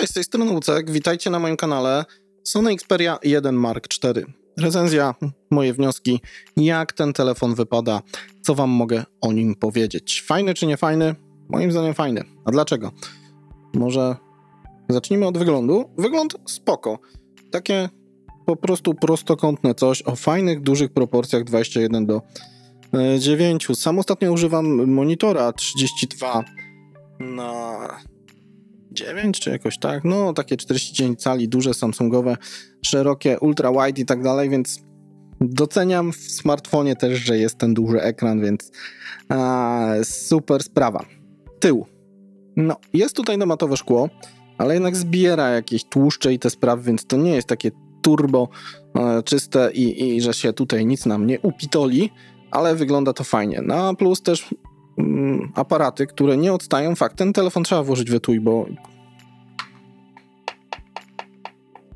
Cześć, z tej strony Łucek, witajcie na moim kanale Sony Xperia 1 Mark IV. Recenzja, moje wnioski, jak ten telefon wypada, co wam mogę o nim powiedzieć. Fajny czy nie fajny? Moim zdaniem fajny. A dlaczego? Może zacznijmy od wyglądu. Wygląd spoko. Takie po prostu prostokątne coś o fajnych, dużych proporcjach 21:9. Sam ostatnio używam monitora 32:9 czy jakoś tak, no takie 49 cali, duże, samsungowe, szerokie, ultra wide i tak dalej, więc doceniam w smartfonie też, że jest ten duży ekran, więc super sprawa. Tył. No, jest tutaj matowe szkło, ale jednak zbiera jakieś tłuszcze i te sprawy, więc to nie jest takie turbo czyste i że się tutaj nic nam nie upitoli, ale wygląda to fajnie. No, plus też aparaty, które nie odstają. Fakt, ten telefon trzeba włożyć w etui,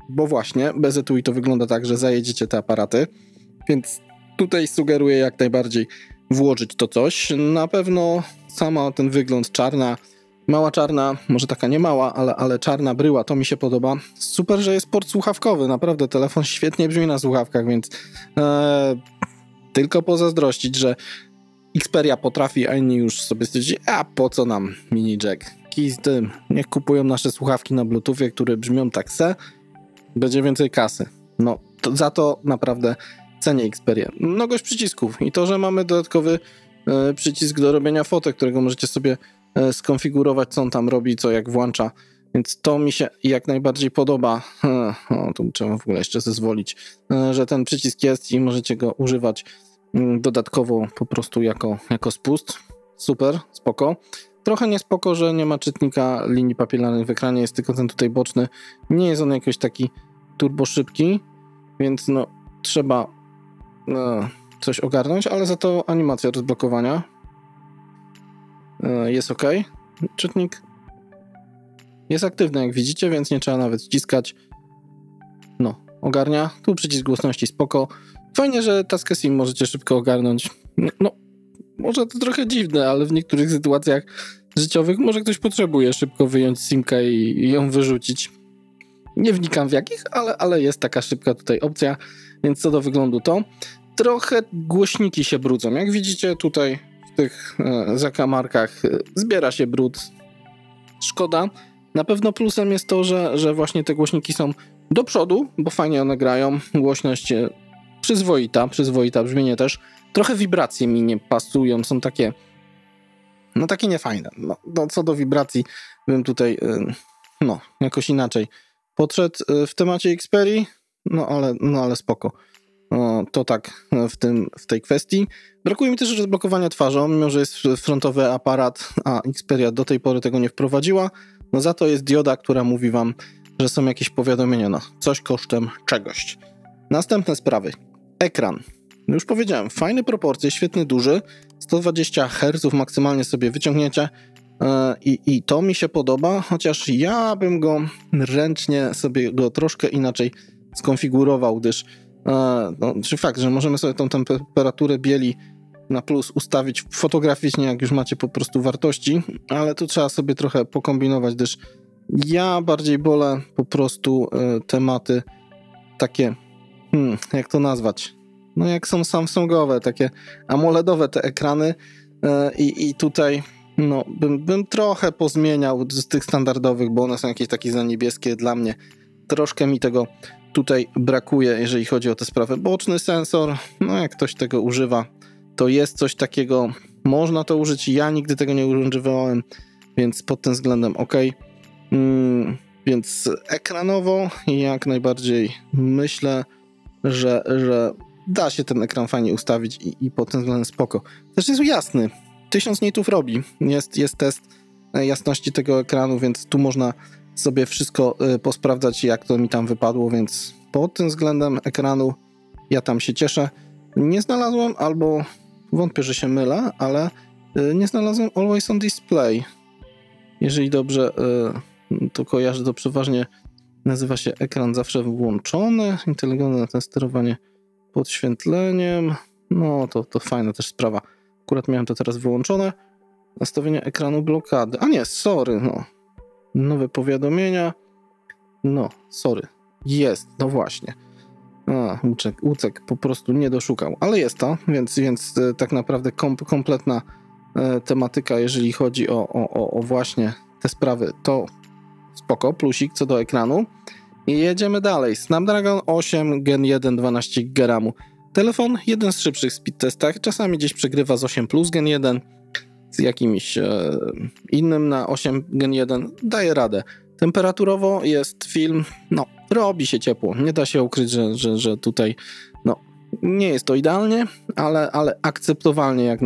bo właśnie bez etui to wygląda tak, że zajedziecie te aparaty, więc tutaj sugeruję jak najbardziej włożyć to coś. Na pewno sama ten wygląd czarna, mała czarna, może taka nie mała, ale czarna bryła, to mi się podoba. Super, że jest port słuchawkowy, naprawdę telefon świetnie brzmi na słuchawkach, więc tylko pozazdrościć, że Xperia potrafi, a inni już sobie stwierdzili, a po co nam mini jack? Kij z tym, niech kupują nasze słuchawki na bluetoothie, które brzmią tak będzie więcej kasy. No, za to naprawdę cenię Xperię. Mnogość przycisków i to, że mamy dodatkowy przycisk do robienia fotek, którego możecie sobie skonfigurować, co on tam robi, co jak włącza, więc to mi się jak najbardziej podoba. Tu trzeba w ogóle jeszcze zezwolić, że ten przycisk jest i możecie go używać dodatkowo po prostu jako spust. Super, spoko. Trochę niespoko, że nie ma czytnika linii papilarnych w ekranie, jest tylko ten tutaj boczny. Nie jest on jakoś taki turbo szybki, więc no trzeba coś ogarnąć, ale za to animacja rozblokowania jest ok. Czytnik jest aktywny, jak widzicie, więc nie trzeba nawet ściskać. No, ogarnia. Tu przycisk głośności spoko. Fajnie, że taskę SIM możecie szybko ogarnąć. No, może to trochę dziwne, ale w niektórych sytuacjach życiowych może ktoś potrzebuje szybko wyjąć SIM-kę i ją wyrzucić. Nie wnikam w jakich, ale jest taka szybka tutaj opcja, więc co do wyglądu to trochę głośniki się brudzą. Jak widzicie tutaj w tych zakamarkach zbiera się brud. Szkoda. Na pewno plusem jest to, że właśnie te głośniki są do przodu, bo fajnie one grają. Głośność przyzwoita, brzmienie też. Trochę wibracje mi nie pasują, są takie takie niefajne. No, co do wibracji bym tutaj jakoś inaczej podszedł w temacie Xperii, ale spoko. To tak w tej kwestii. Brakuje mi też rozblokowania twarzą, mimo że jest frontowy aparat, a Xperia do tej pory tego nie wprowadziła. No za to jest dioda, która mówi wam, że są jakieś powiadomienia, coś kosztem czegoś. Następne sprawy. Ekran. Już powiedziałem, fajne proporcje, świetny, duży, 120 Hz maksymalnie sobie wyciągnięcie i to mi się podoba, chociaż ja bym go ręcznie sobie go troszkę inaczej skonfigurował, gdyż fakt, że możemy sobie tą temperaturę bieli na plus ustawić fotograficznie, jak już macie po prostu wartości, ale tu trzeba sobie trochę pokombinować, gdyż ja bardziej wolę po prostu tematy takie, jak to nazwać? No jak są samsungowe, takie AMOLEDowe te ekrany i tutaj bym trochę pozmieniał z tych standardowych, bo one są jakieś takie za niebieskie dla mnie. Troszkę mi tego tutaj brakuje, jeżeli chodzi o te sprawy. Boczny sensor, jak ktoś tego używa, to jest coś takiego, można to użyć, ja nigdy tego nie używałem, więc pod tym względem ok. Więc ekranowo jak najbardziej myślę, że da się ten ekran fajnie ustawić i pod tym względem spoko. Też jest jasny. 1000 nitów robi. Jest test jasności tego ekranu, więc tu można sobie wszystko posprawdzać, jak to mi tam wypadło, więc pod tym względem ekranu ja tam się cieszę. Nie znalazłem, albo wątpię, że się mylę, ale nie znalazłem Always on Display. Jeżeli dobrze to kojarzę, to przeważnie nazywa się ekran zawsze włączony. Inteligentne sterowanie podświetleniem. No to fajna też sprawa. Akurat miałem to teraz wyłączone. Nastawienie ekranu blokady. A nie, sorry, Nowe powiadomienia. No, sorry. Jest, no właśnie. Łucek po prostu nie doszukał, ale jest to, więc tak naprawdę kompletna tematyka, jeżeli chodzi o właśnie te sprawy, to spoko, plusik co do ekranu. I jedziemy dalej. Snapdragon 8 Gen 1 12 GB. Telefon jeden z szybszych w speed testach, czasami gdzieś przegrywa z 8 Plus Gen 1, z jakimś innym na 8 Gen 1, daje radę. Temperaturowo jest film, no, robi się ciepło. Nie da się ukryć, że tutaj, no, nie jest to idealnie, ale akceptowalnie jak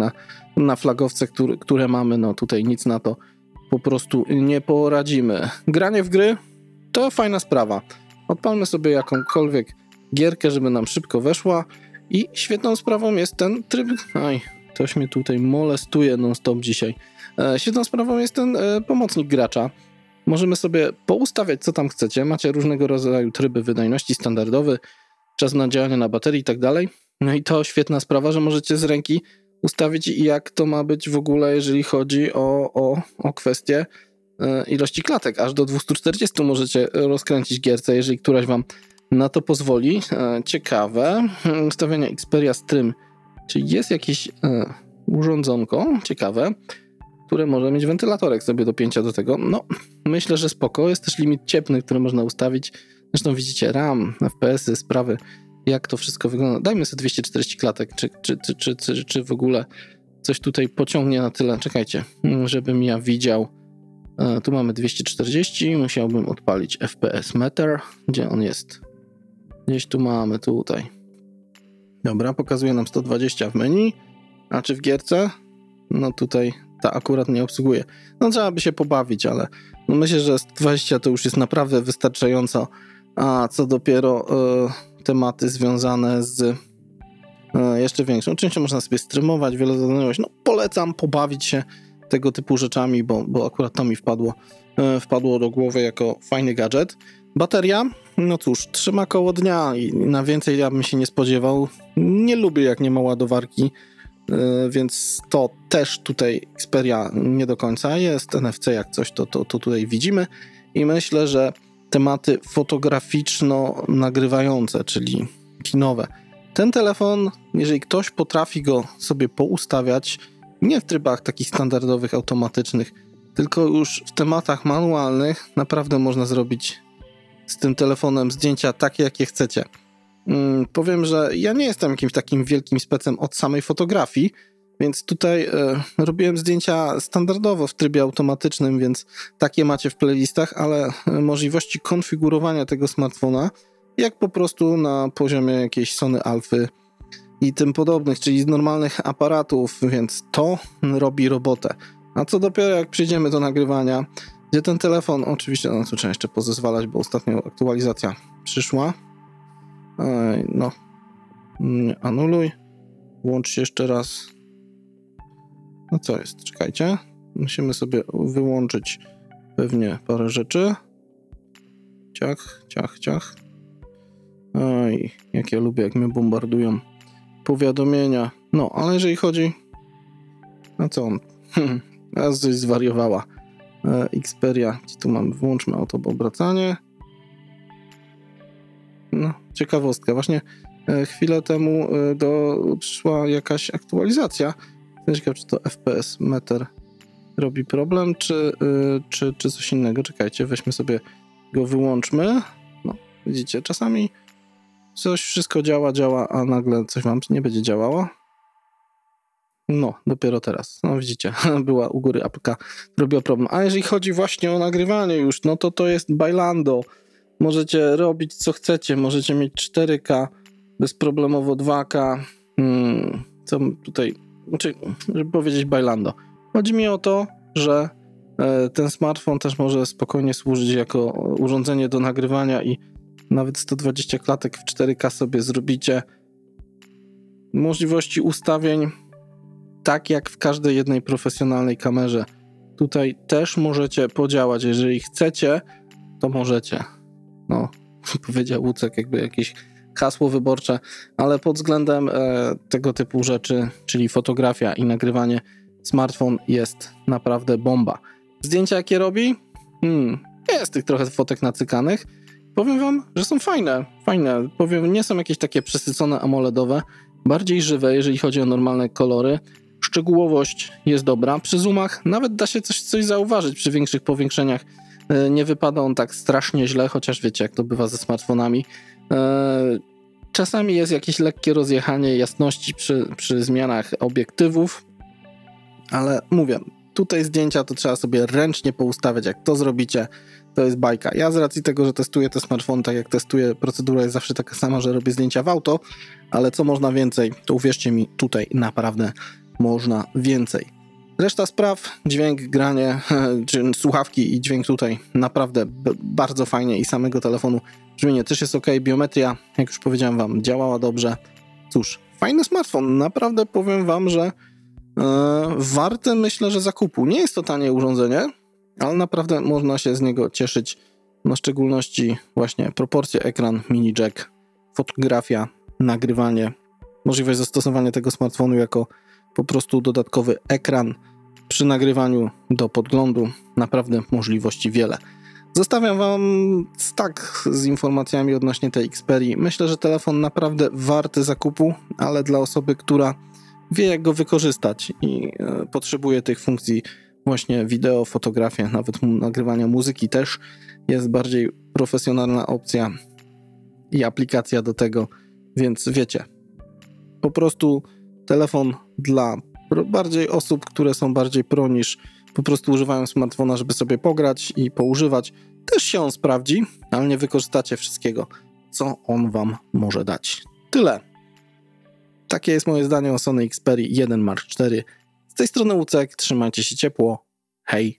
na flagowce, które mamy, no tutaj nic na to po prostu nie poradzimy. Granie w gry to fajna sprawa. Odpalmy sobie jakąkolwiek gierkę, żeby nam szybko weszła i świetną sprawą jest ten tryb... Ktoś mnie tutaj molestuje non-stop dzisiaj. Świetną sprawą jest ten pomocnik gracza. Możemy sobie poustawiać, co tam chcecie. Macie różnego rodzaju tryby wydajności, standardowy, czas na działanie na baterii i tak dalej. No i to świetna sprawa, że możecie z ręki ustawić, jak to ma być w ogóle, jeżeli chodzi o kwestię ilości klatek. Aż do 240 możecie rozkręcić gierce, jeżeli któraś wam na to pozwoli. Ciekawe. Ustawienia Xperia Stream. Czyli jest jakieś urządzonko, ciekawe, które może mieć wentylatorek sobie dopięcia do tego. No, myślę, że spoko. Jest też limit cieplny, który można ustawić. Zresztą widzicie RAM, FPS-y, sprawy, jak to wszystko wygląda. Dajmy sobie 240 klatek, czy w ogóle coś tutaj pociągnie na tyle. Czekajcie, żebym ja widział. Tu mamy 240, musiałbym odpalić FPS meter. Gdzie on jest? Gdzieś tu mamy, tutaj. Dobra, pokazuje nam 120 w menu. A czy w gierce? No tutaj ta akurat nie obsługuje. No trzeba by się pobawić, ale no myślę, że 120 to już jest naprawdę wystarczająco. A co dopiero tematy związane z jeszcze większą. Oczywiście można sobie streamować, wielozadaniowość. No polecam pobawić się tego typu rzeczami, bo akurat to mi wpadło do głowy jako fajny gadżet. Bateria, no cóż, trzyma koło dnia i na więcej ja bym się nie spodziewał. Nie lubię, jak nie ma ładowarki, więc to też tutaj Xperia nie do końca jest. NFC jak coś, to tutaj widzimy i myślę, że tematy fotograficzno-nagrywające, czyli kinowe. Ten telefon, jeżeli ktoś potrafi go sobie poustawiać, nie w trybach takich standardowych, automatycznych, tylko już w tematach manualnych, naprawdę można zrobić z tym telefonem zdjęcia takie, jakie chcecie. Powiem, że ja nie jestem jakimś takim wielkim specem od samej fotografii, więc tutaj robiłem zdjęcia standardowo w trybie automatycznym, więc takie macie w playlistach, ale możliwości konfigurowania tego smartfona, jak po prostu na poziomie jakiejś Sony Alfy i tym podobnych, czyli z normalnych aparatów, więc to robi robotę. A co dopiero jak przejdziemy do nagrywania, gdzie ten telefon, oczywiście na co trzeba jeszcze pozezwalać, bo ostatnio aktualizacja przyszła. No, anuluj, włącz się jeszcze raz. No co jest, czekajcie. Musimy sobie wyłączyć pewnie parę rzeczy. Ciach. Oj, jak ja lubię, jak mnie bombardują powiadomienia. No, ale jeżeli chodzi... No co on? Raz coś zwariowała. Xperia, gdzie tu mamy? Włączmy obracanie. No, ciekawostka. Właśnie chwilę temu przyszła jakaś aktualizacja. Jestem ciekaw, czy to FPS meter robi problem, czy coś innego. Czekajcie, weźmy sobie go, wyłączmy. No, widzicie, czasami coś wszystko działa, a nagle coś wam nie będzie działało. No, dopiero teraz. No widzicie, była u góry apka, robiła problem. A jeżeli chodzi właśnie o nagrywanie już, no to jest bailando. Możecie robić co chcecie, możecie mieć 4K, bezproblemowo 2K. Co tutaj, żeby powiedzieć bailando. Chodzi mi o to, że ten smartfon też może spokojnie służyć jako urządzenie do nagrywania i nawet 120 klatek w 4K sobie zrobicie. Możliwości ustawień tak jak w każdej jednej profesjonalnej kamerze. Tutaj też możecie podziałać. Jeżeli chcecie, to możecie. No, powiedział Łucek, jakby jakieś hasło wyborcze, ale pod względem tego typu rzeczy, czyli fotografia i nagrywanie, smartfon jest naprawdę bomba. Zdjęcia jakie robi? Jest tych trochę fotek nacykanych. Powiem wam, że są fajne. Powiem, nie są jakieś takie przesycone AMOLEDowe, bardziej żywe, jeżeli chodzi o normalne kolory. Szczegółowość jest dobra. Przy zoomach nawet da się coś zauważyć przy większych powiększeniach. Nie wypada on tak strasznie źle, chociaż wiecie, jak to bywa ze smartfonami. Czasami jest jakieś lekkie rozjechanie jasności przy zmianach obiektywów, ale mówię, tutaj zdjęcia to trzeba sobie ręcznie poustawiać. Jak to zrobicie, to jest bajka. Ja z racji tego, że testuję te smartfony, tak jak testuję, procedura jest zawsze taka sama, że robię zdjęcia w auto, ale co można więcej, to uwierzcie mi, tutaj naprawdę można więcej. Reszta spraw, dźwięk, granie, czy słuchawki i dźwięk tutaj naprawdę bardzo fajnie i samego telefonu brzmienie też jest ok. Biometria, jak już powiedziałem wam, działała dobrze. Cóż, fajny smartfon, naprawdę powiem wam, że warte, myślę, że zakupu. Nie jest to tanie urządzenie, ale naprawdę można się z niego cieszyć, w szczególności właśnie proporcje, ekran, mini jack, fotografia, nagrywanie, możliwość zastosowania tego smartfonu jako po prostu dodatkowy ekran przy nagrywaniu do podglądu. Naprawdę możliwości wiele. Zostawiam wam stack z informacjami odnośnie tej Xperii. Myślę, że telefon naprawdę warty zakupu, ale dla osoby, która wie, jak go wykorzystać i potrzebuje tych funkcji właśnie wideo, fotografia, nawet nagrywania muzyki też jest bardziej profesjonalna opcja i aplikacja do tego, więc wiecie, po prostu telefon dla bardziej osób, które są bardziej pro niż po prostu używają smartfona, żeby sobie pograć i poużywać. Też się on sprawdzi, ale nie wykorzystacie wszystkiego, co on wam może dać. Tyle. Takie jest moje zdanie o Sony Xperii 1 Mark IV. Z tej strony Łucek, trzymajcie się ciepło. Hej!